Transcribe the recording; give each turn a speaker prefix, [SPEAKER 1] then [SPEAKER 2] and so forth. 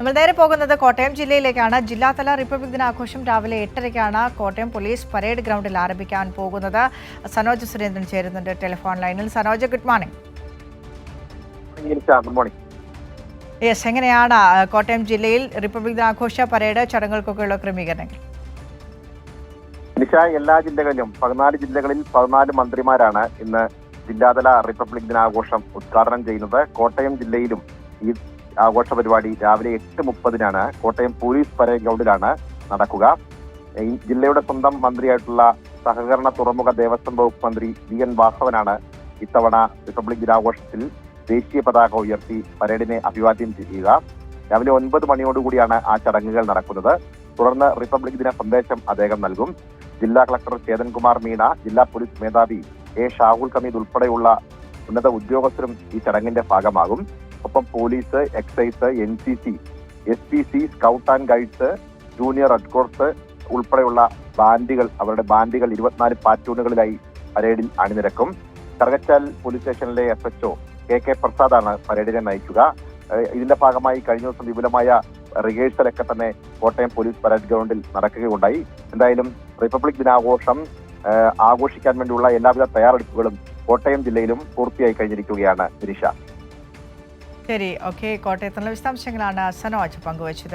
[SPEAKER 1] നമ്മൾ നേരെ പോകുന്നത് കോട്ടയം ജില്ലയിലേക്കാണ്. ജില്ലാതല റിപ്പബ്ലിക് ദിനാഘോഷം രാവിലെ 8:30-ക്കാണ് കോട്ടയം പോലീസ് പരേഡ് ഗ്രൗണ്ടിൽ ആരംഭിക്കാൻ പോകുന്നത്. സനോജ് സുരേന്ദ്രൻ ചേരുന്നുണ്ട് ടെലിഫോൺ ലൈനിൽ. Sanoj, good morning. യെസ്, എങ്ങനെയാണ് കോട്ടയം ജില്ലയിൽ റിപ്പബ്ലിക് ദിനാഘോഷ പരേഡ് ചടങ്ങുകൾക്കൊക്കെയുള്ള ക്രമീകരണങ്ങൾ?
[SPEAKER 2] എല്ലാ ജില്ലകളിലും 14 ജില്ലകളിൽ 14 മന്ത്രിമാരാണ് ഇന്ന് ജില്ലാതല റിപ്പബ്ലിക് ദിനാഘോഷം ഉദ്ഘാടനം ചെയ്യുന്നത്. കോട്ടയം ജില്ലയിലും ഈ ആഘോഷ പരിപാടി രാവിലെ 8:30-നാണ് കോട്ടയം പോലീസ് പരേഡ് ഗ്രൗണ്ടിലാണ് നടക്കുക. ഈ ജില്ലയുടെ സ്വന്തം മന്ത്രിയായിട്ടുള്ള സഹകരണ തുറമുഖ ദേവസ്വം വകുപ്പ് മന്ത്രി VN വാസവനാണ് ഇത്തവണ റിപ്പബ്ലിക് ദിനാഘോഷത്തിൽ ദേശീയ പതാക ഉയർത്തി പരേഡിനെ അഭിവാദ്യം ചെയ്യുക. രാവിലെ 9 മണിയോടുകൂടിയാണ് ആ ചടങ്ങുകൾ നടക്കുന്നത്. തുടർന്ന് റിപ്പബ്ലിക് ദിന സന്ദേശം അദ്ദേഹം നൽകും. ജില്ലാ കളക്ടർ ചേതൻകുമാർ മീണ, ജില്ലാ പോലീസ് മേധാവി ഷാഹുൽ ഹമീദ് ഉൾപ്പെടെയുള്ള ഉന്നത ഉദ്യോഗസ്ഥരും ഈ ചടങ്ങിന്റെ ഭാഗമാകും. ഒപ്പം police, excise, NCC, SPC, scout and guides, junior red cross ഉൾപ്പെടെയുള്ള അവരുടെ ബാൻഡുകൾ 24 പാറ്റൂണുകളിലായി പരേഡിൽ അണിനിരക്കും. കറുകച്ചാൽ പോലീസ് സ്റ്റേഷനിലെ SHO KK പ്രസാദാണ് പരേഡിനെ നയിക്കുക. ഇതിന്റെ ഭാഗമായി കഴിഞ്ഞ ദിവസം വിപുലമായ റിഹേഴ്സലൊക്കെ തന്നെ കോട്ടയം പോലീസ് പരേഡ് ഗ്രൗണ്ടിൽ നടക്കുകയുണ്ടായി. എന്തായാലും റിപ്പബ്ലിക് ദിനാഘോഷം ആഘോഷിക്കാൻ വേണ്ടിയുള്ള എല്ലാവിധ തയ്യാറെടുപ്പുകളും കോട്ടയം ജില്ലയിലും പൂർത്തിയായി കഴിഞ്ഞിരിക്കുകയാണ്.
[SPEAKER 1] ശരി, ഓക്കെ. കോട്ടയത്തുള്ള വിശദാംശങ്ങളാണ് സനോജ് പങ്കുവച്ചത്.